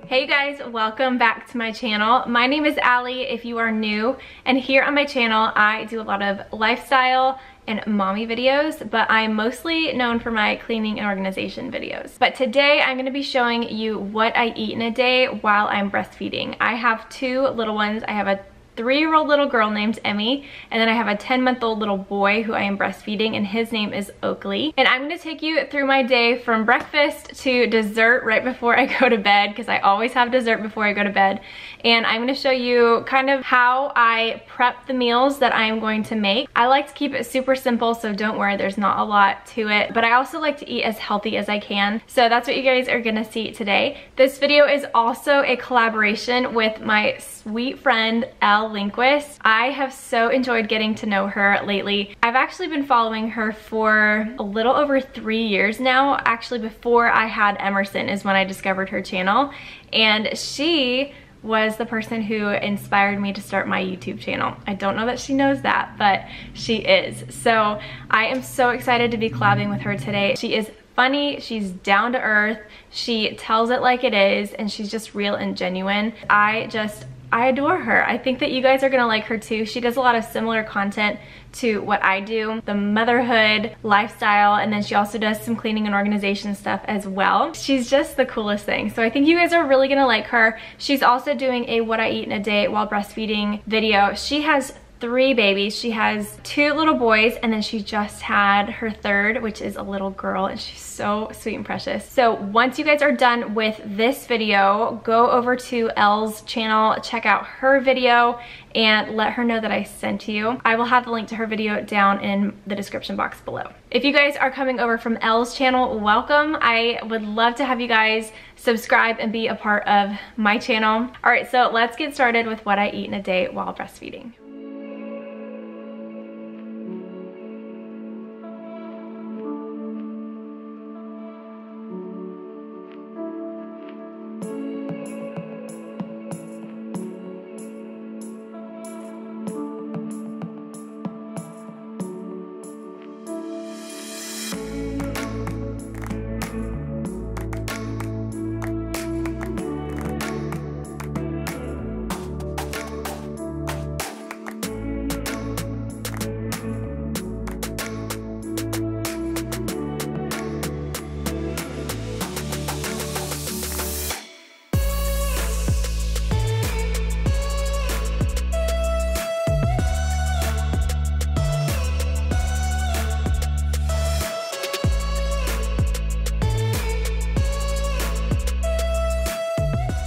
Hey you guys, welcome back to my channel. My name is Allie if you are new, and here on my channel I do a lot of lifestyle and mommy videos, but I'm mostly known for my cleaning and organization videos. But today I'm gonna be showing you what I eat in a day while I'm breastfeeding. I have two little ones. I have a 3-year-old little girl named Emmy, and then I have a 10-month-old little boy who I am breastfeeding, and his name is Oakley. And I'm gonna take you through my day from breakfast to dessert right before I go to bed, because I always have dessert before I go to bed. And I'm gonna show you kind of how I prep the meals that I'm going to make. I like to keep it super simple, so don't worry, there's not a lot to it, but I also like to eat as healthy as I can. So that's what you guys are gonna see today. This video is also a collaboration with my sweet friend, Allie Gooch. I have so enjoyed getting to know her lately. I've actually been following her for a little over 3 years now. Actually, before I had Emerson is when I discovered her channel, and she was the person who inspired me to start my YouTube channel. I don't know that she knows that, but she is. So I am so excited to be collabing with her today. She is funny, she's down to earth, she tells it like it is, and she's just real and genuine. I adore her. I think that you guys are gonna like her too. She does a lot of similar content to what I do, the motherhood lifestyle, and then she also does some cleaning and organization stuff as well. She's just the coolest thing. So I think you guys are really gonna like her. She's also doing a what I eat in a day while breastfeeding video. She has 3 babies. She has 2 little boys, and then she just had her 3rd, which is a little girl, and she's so sweet and precious. So once you guys are done with this video, go over to Elle's channel, check out her video, and let her know that I sent you. I will have the link to her video down in the description box below. If you guys are coming over from Elle's channel, welcome. I would love to have you guys subscribe and be a part of my channel. All right, so let's get started with what I eat in a day while breastfeeding.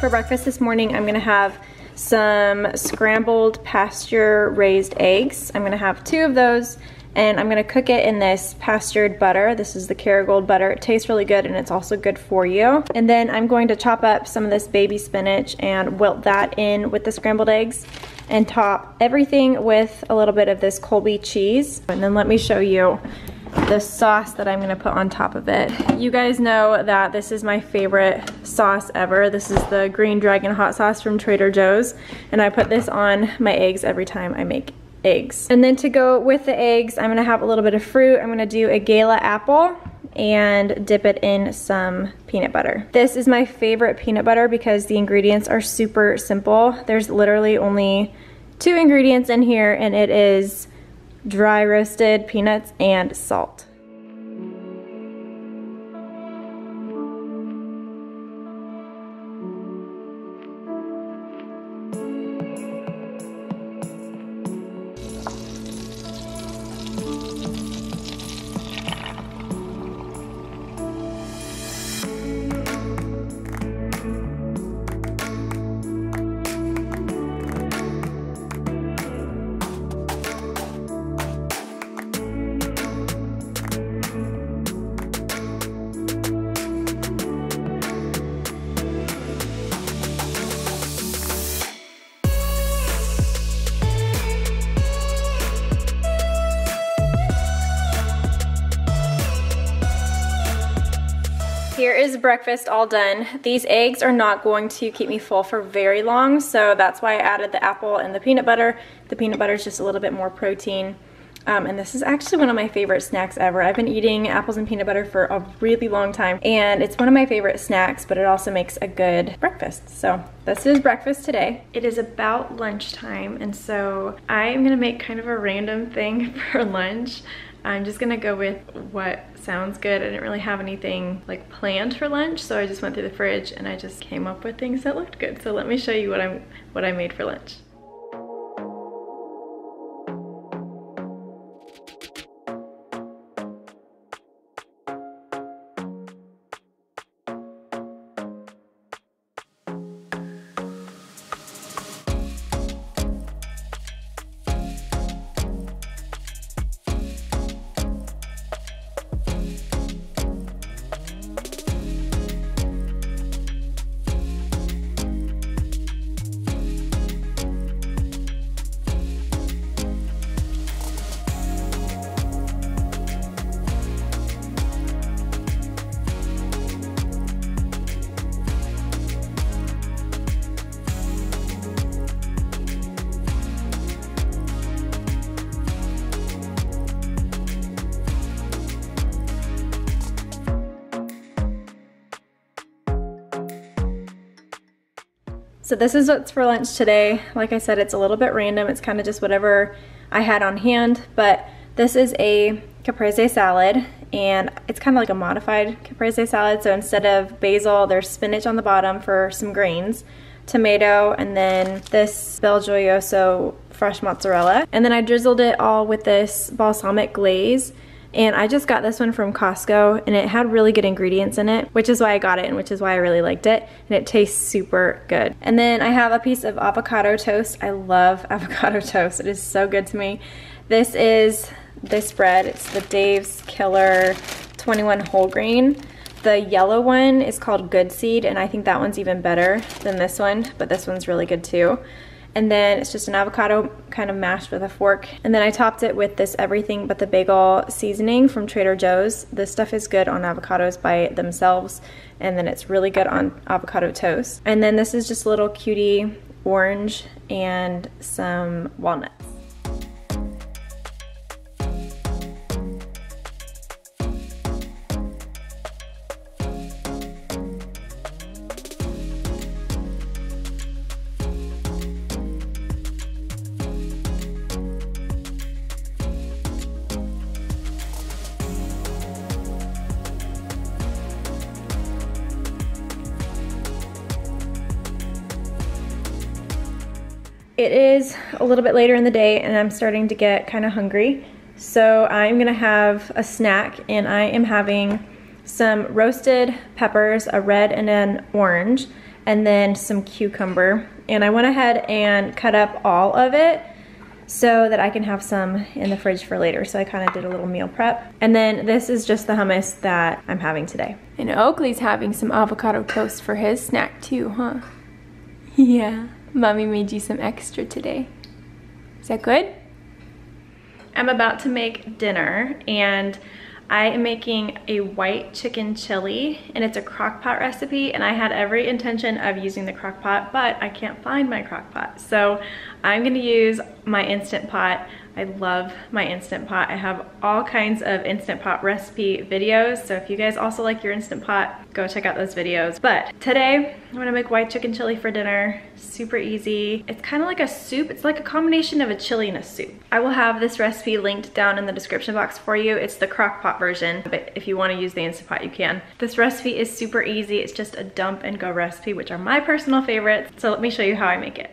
For breakfast this morning, I'm gonna have some scrambled pasture raised eggs. I'm gonna have 2 of those, and I'm gonna cook it in this pastured butter. This is the Kerrygold butter. It tastes really good, and it's also good for you. And then I'm going to chop up some of this baby spinach and wilt that in with the scrambled eggs, and top everything with a little bit of this Colby cheese. And then let me show you the sauce that I'm gonna put on top of it. You guys know that this is my favorite sauce ever. This is the Green Dragon hot sauce from Trader Joe's, and I put this on my eggs every time I make eggs. And then to go with the eggs, I'm gonna have a little bit of fruit. I'm gonna do a Gala apple and dip it in some peanut butter. This is my favorite peanut butter because the ingredients are super simple. There's literally only 2 ingredients in here, and it is dry roasted peanuts and salt. Here is breakfast all done. These eggs are not going to keep me full for very long, so that's why I added the apple and the peanut butter. The peanut butter is just a little bit more protein. And this is actually one of my favorite snacks ever. I've been eating apples and peanut butter for a really long time, and it's one of my favorite snacks, but it also makes a good breakfast. So this is breakfast today. It is about lunchtime, and so I'm gonna make kind of a random thing for lunch. I'm just gonna go with what sounds good. I didn't really have anything like planned for lunch, so I just went through the fridge and I just came up with things that looked good. So let me show you what I made for lunch. So this is what's for lunch today. Like I said, it's a little bit random. It's kind of just whatever I had on hand, but this is a Caprese salad, and it's kind of like a modified Caprese salad. So instead of basil, there's spinach on the bottom for some greens, tomato, and then this Bel Gioioso fresh mozzarella. And then I drizzled it all with this balsamic glaze. And I just got this one from Costco, and it had really good ingredients in it, which is why I got it and which is why I really liked it. And it tastes super good. And then I have a piece of avocado toast. I love avocado toast. It is so good to me. This is this bread. It's the Dave's Killer 21 whole grain. The yellow one is called Good Seed, and I think that one's even better than this one, but this one's really good too. And then it's just an avocado kind of mashed with a fork. And then I topped it with this everything but the bagel seasoning from Trader Joe's. This stuff is good on avocados by themselves, and then it's really good on avocado toast. And then this is just a little cutie orange and some walnuts. It is a little bit later in the day and I'm starting to get kind of hungry. So I'm gonna have a snack, and I am having some roasted peppers, a red and an orange, and then some cucumber. And I went ahead and cut up all of it so that I can have some in the fridge for later. So I kind of did a little meal prep. And then this is just the hummus that I'm having today. And Oakley's having some avocado toast for his snack too, huh? Yeah. Mommy made you some extra today. Is that good? I'm about to make dinner, and I am making a white chicken chili, and it's a Crockpot recipe, and I had every intention of using the Crockpot, but I can't find my Crockpot. So I'm gonna use my Instant Pot. I love my Instant Pot. I have all kinds of Instant Pot recipe videos, so if you guys also like your Instant Pot, go check out those videos. But today, I'm gonna make white chicken chili for dinner. Super easy. It's kind of like a soup. It's like a combination of a chili and a soup. I will have this recipe linked down in the description box for you. It's the Crock-Pot version, but if you want to use the Instant Pot, you can. This recipe is super easy. It's just a dump and go recipe, which are my personal favorites. So let me show you how I make it.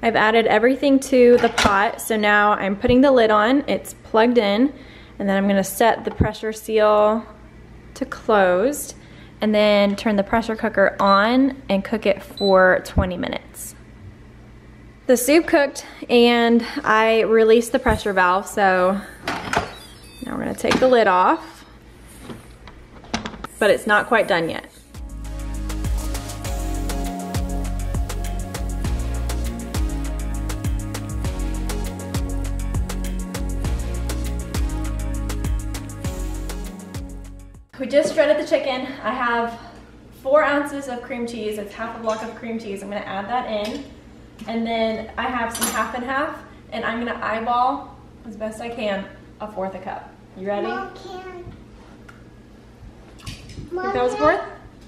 I've added everything to the pot, so now I'm putting the lid on. It's plugged in, and then I'm gonna set the pressure seal to closed, and then turn the pressure cooker on and cook it for 20 minutes. The soup cooked, and I released the pressure valve, so now we're gonna take the lid off, but it's not quite done yet. We just shredded the chicken. I have 4 ounces of cream cheese. It's half a block of cream cheese. I'm gonna add that in. And then I have some half and half, and I'm gonna eyeball, as best I can, 1/4 cup. You ready? Mom, Think that was 1/4?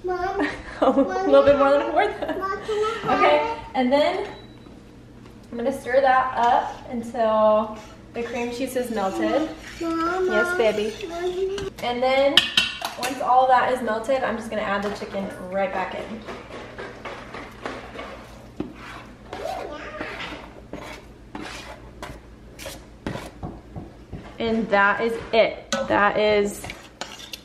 Mom, A little bit more than 1/4? Mom, can I have Okay, and then I'm gonna stir that up until the cream cheese is melted. Mom, Yes, baby. Mom. And then once all of that is melted, I'm just gonna add the chicken right back in. And that is it. That is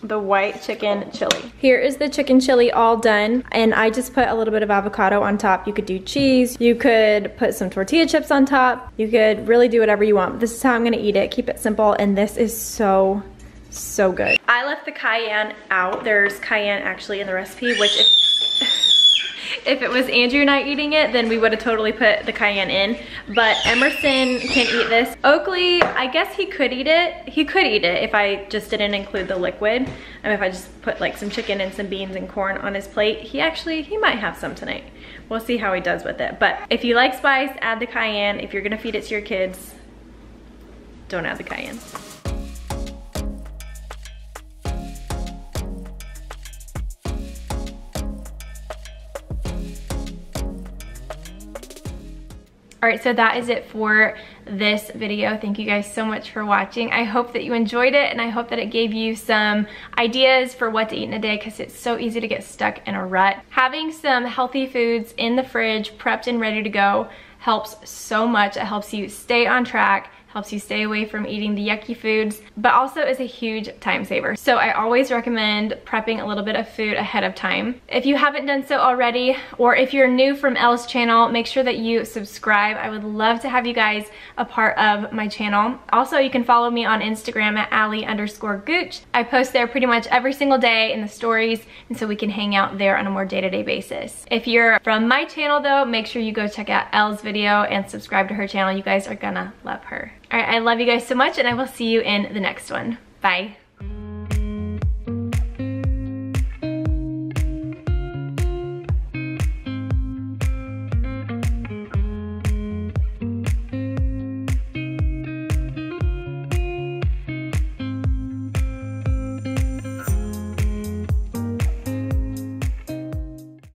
the white chicken chili. Here is the chicken chili all done, and I just put a little bit of avocado on top. You could do cheese, you could put some tortilla chips on top, you could really do whatever you want. This is how I'm gonna eat it. Keep it simple, and this is so good. I left the cayenne out. There's cayenne actually in the recipe, which if it was Andrew and I eating it, then we would have totally put the cayenne in. But Emerson can eat this. Oakley, I guess he could eat it. He could eat it if I just didn't include the liquid. If I just put like some chicken and some beans and corn on his plate, he might have some tonight. We'll see how he does with it. But if you like spice, add the cayenne. If you're gonna feed it to your kids, don't add the cayenne. All right, so that is it for this video. Thank you guys so much for watching. I hope that you enjoyed it, and I hope that it gave you some ideas for what to eat in a day, because it's so easy to get stuck in a rut. Having some healthy foods in the fridge, prepped and ready to go, helps so much. It helps you stay on track, helps you stay away from eating the yucky foods, but also is a huge time saver. So I always recommend prepping a little bit of food ahead of time. If you haven't done so already, or if you're new from Elle's channel, make sure that you subscribe. I would love to have you guys a part of my channel. Also, you can follow me on Instagram at Allie_Gooch. I post there pretty much every single day in the stories, and so we can hang out there on a more day-to-day basis. If you're from my channel though, make sure you go check out Elle's video and subscribe to her channel. You guys are gonna love her. All right, I love you guys so much, and I will see you in the next one. Bye.